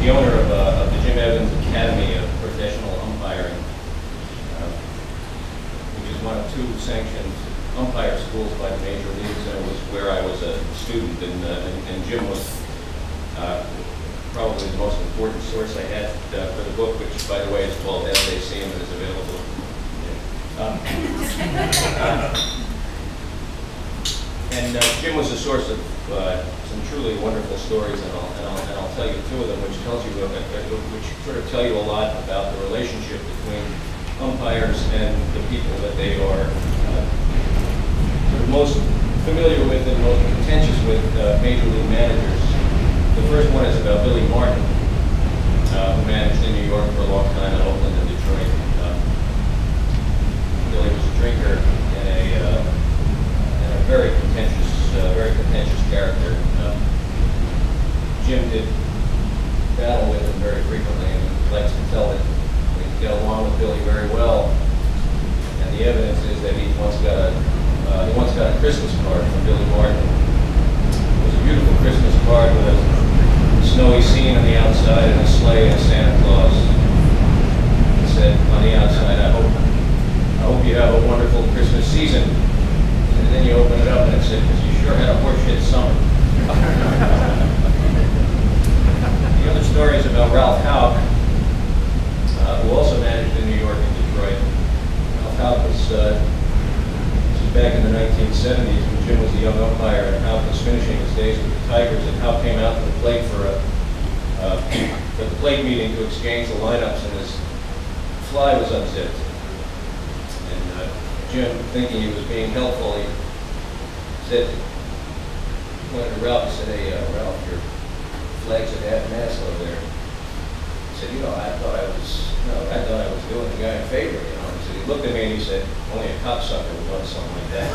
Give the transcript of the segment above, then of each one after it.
the owner of the Jim Evans Academy of Professional Umpiring, which is one of two sanctioned umpire schools by the major leagues, and it was where I was a student, and Jim was probably the most important source I had for the book, which, by the way, is called As They See Him and is available. Jim was a source of some truly wonderful stories, and I'll tell you two of them, which sort of tell you a lot about the relationship between umpires and the people that they are sort of most familiar with and most contentious with, major league managers. The first one is about Billy Martin, who managed in New York for a long time in Oakland and Detroit. Billy was a drinker and a very contentious character. Jim did battle with him very frequently, and he likes to tell that we got along with Billy very well. And the evidence is that he once got a Christmas card from Billy Martin. It was a beautiful Christmas card with a snowy scene on the outside and a sleigh and a Santa Claus. It said on the outside, I hope you have a wonderful Christmas season. And then you open it up and it said, because you sure had a horseshit summer. The other story is about Ralph Houck, who also managed in New York and Detroit. Ralph Houck was back in the 1970s when Jim was a young umpire, and Houck was finishing his days with the Tigers, and Houck came out to the plate for the plate meeting to exchange the lineups, and his fly was unzipped. And Jim, thinking he was being helpful, he said, pointed to Ralph, he said, "Hey, Ralph, your flag's at half-mast over there." He said, I thought I was doing the guy a favor, He said, he looked at me and he said, "Only a cocksucker would want something like that."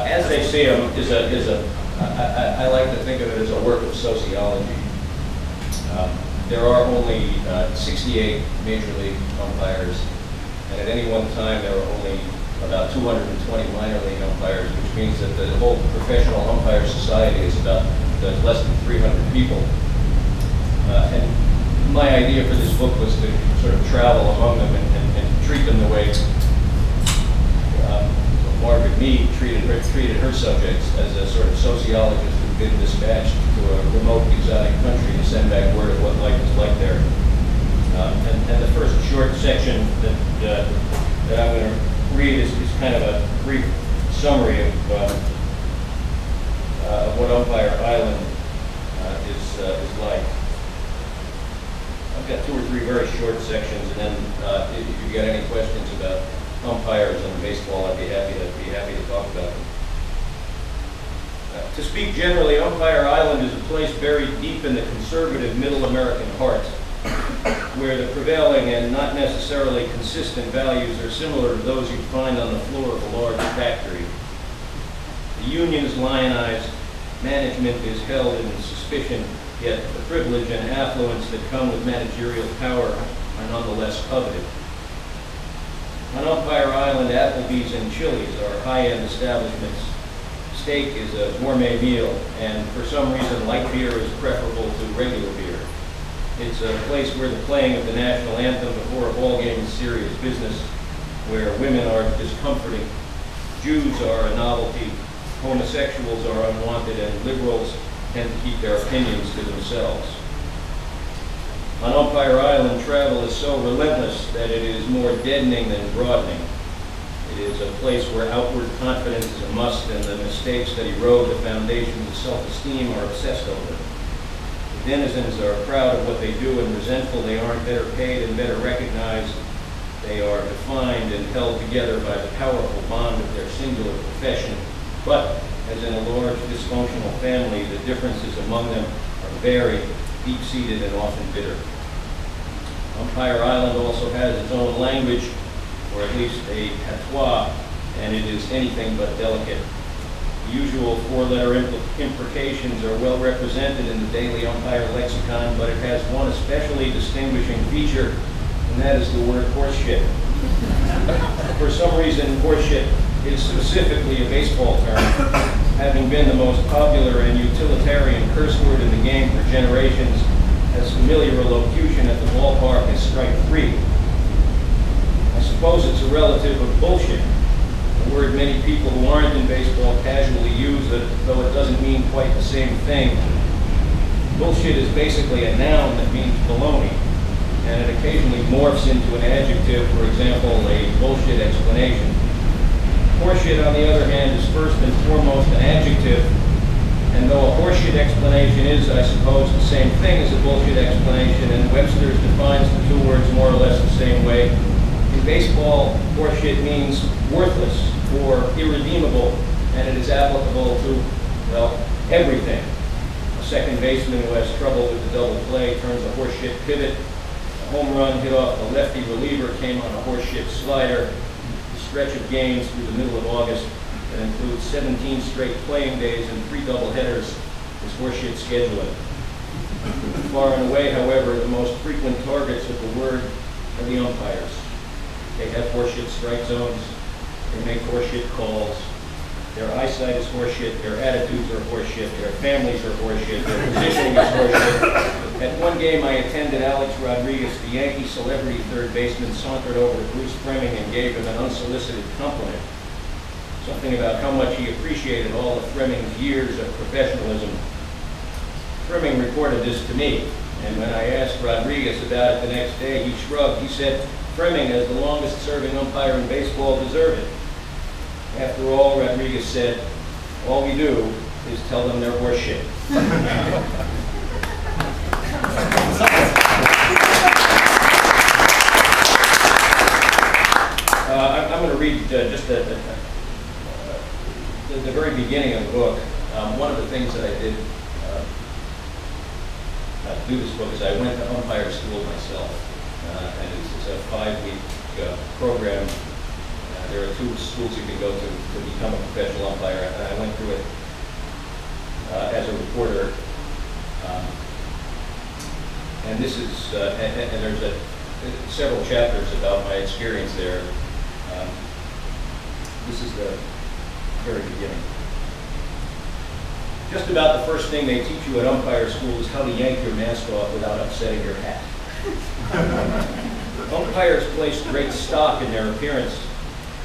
As They See Him I like to think of it as a work of sociology. There are only 68 major league umpires, and at any one time there are only about 220 minor league umpires, which means that the whole professional umpire society is about less than 300 people. And my idea for this book was to sort of travel among them and treat them the way Margaret Mead treated her subjects, as a sort of sociologist who'd been dispatched to a remote, exotic country to send back word of what life was like there. And the first short section that I'm going to read is kind of a brief summary of what Umpire Island is like. I've got two or three very short sections, and then if you've got any questions about umpires and baseball, I'd be happy to talk about them. To speak generally, Umpire Island is a place buried deep in the conservative middle American heart, where the prevailing and not necessarily consistent values are similar to those you'd find on the floor of a large factory. The union is lionized, management is held in suspicion, yet the privilege and affluence that come with managerial power are nonetheless coveted. On Umpire Island, Applebee's and Chili's are high-end establishments. Steak is a gourmet meal, and for some reason, light beer is preferable to regular beer. It's a place where the playing of the national anthem before a ball game is serious business, where women are discomforting, Jews are a novelty, homosexuals are unwanted, and liberals tend to keep their opinions to themselves. On Umpire Island, travel is so relentless that it is more deadening than broadening. It is a place where outward confidence is a must, and the mistakes that erode the foundations of self-esteem are obsessed over. The denizens are proud of what they do and resentful they aren't better paid and better recognized. They are defined and held together by the powerful bond of their singular profession. But, as in a large dysfunctional family, the differences among them are varied, deep-seated, and often bitter. Umpire Island also has its own language, or at least a patois, and it is anything but delicate. The usual four-letter imprecations are well represented in the daily umpire lexicon, but it has one especially distinguishing feature, and that is the word horseshit. For some reason, horseshit is specifically a baseball term, having been the most popular and utilitarian curse word in the game for generations, as familiar a locution at the ballpark as strike three. I suppose it's a relative of bullshit, a word many people who aren't in baseball casually use, though it doesn't mean quite the same thing. Bullshit is basically a noun that means baloney, and it occasionally morphs into an adjective, for example, a bullshit explanation. Horseshit, on the other hand, is first and foremost an adjective, and though a horseshit explanation is, I suppose, the same thing as a bullshit explanation, and Webster's defines the two words more or less the same way, in baseball, horseshit means worthless or irredeemable, and it is applicable to, well, everything. A second baseman who has trouble with the double play turns a horseshit pivot. A home run hit off a lefty reliever came on a horseshit slider. The stretch of games through the middle of August that includes 17 straight playing days and 3 doubleheaders is horseshit scheduling. Far and away, however, the most frequent targets of the word are the umpires. They have horseshit strike zones. They make horseshit calls. Their eyesight is horseshit. Their attitudes are horseshit. Their families are horseshit. Their positioning is horseshit. At one game I attended, Alex Rodriguez, the Yankee celebrity third baseman, sauntered over to Bruce Fleming and gave him an unsolicited compliment. Something about how much he appreciated all of Fleming's years of professionalism. Fleming reported this to me, and when I asked Rodriguez about it the next day, he shrugged. He said, "Fleming, as the longest-serving umpire in baseball, deserved it." After all, Rodriguez said, all we do is tell them they're horseshit. I'm going to read just the very beginning of the book. One of the things that I did to do this book is I went to umpire school myself, and it's a 5-week program. There are 2 schools you can go to become a professional umpire, and I went through it as a reporter. And this is, and there's several chapters about my experience there. This is the very beginning. Just about the first thing they teach you at umpire school is how to yank your mask off without upsetting your hat. Umpires place great stock in their appearance.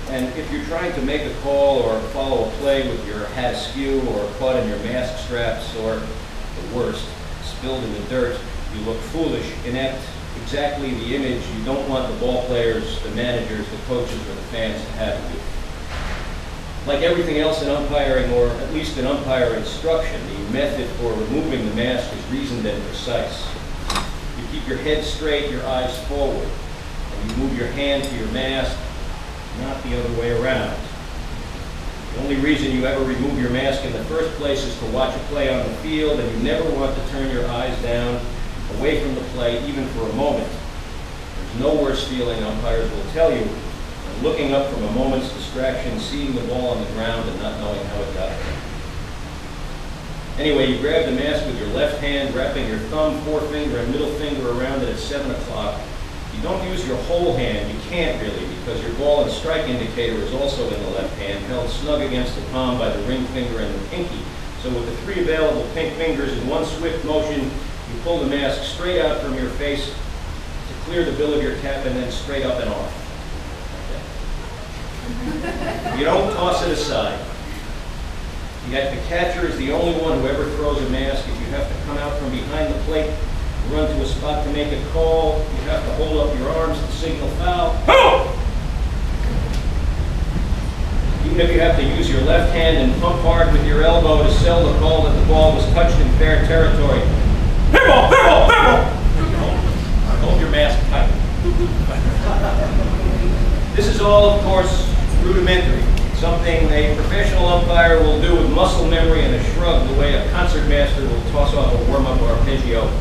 And if you're trying to make a call or follow a play with your hat askew or caught in your mask straps or, the worst, spilled in the dirt, you look foolish, inept, exactly the image you don't want the ball players, the managers, the coaches, or the fans to have of you. Like everything else in umpiring, or at least in umpire instruction, the method for removing the mask is reasoned and precise. You keep your head straight, your eyes forward, and you move your hand to your mask, not the other way around. The only reason you ever remove your mask in the first place is to watch a play on the field, and you never want to turn your eyes down, away from the play, even for a moment. There's no worse feeling, umpires will tell you, than looking up from a moment's distraction, seeing the ball on the ground, and not knowing how it got there. Anyway, you grab the mask with your left hand, wrapping your thumb, forefinger, and middle finger around it at 7 o'clock. You don't use your whole hand, you can't really, because your ball and strike indicator is also in the left hand, held snug against the palm by the ring finger and the pinky. So with the 3 available pink fingers in one swift motion, you pull the mask straight out from your face to clear the bill of your cap and then straight up and off. Okay. You don't toss it aside. Yet the catcher is the only one who ever throws a mask. If you have to come out from behind the plate, run to a spot to make a call, you have to hold up your arms to signal foul. Even if you have to use your left hand and pump hard with your elbow to sell the call that the ball was touched in fair territory. Fair ball, fair ball, fair ball! Hold your mask tight. This is all, of course, rudimentary. Something a professional umpire will do with muscle memory and a shrug, the way a concertmaster will toss off a warm-up arpeggio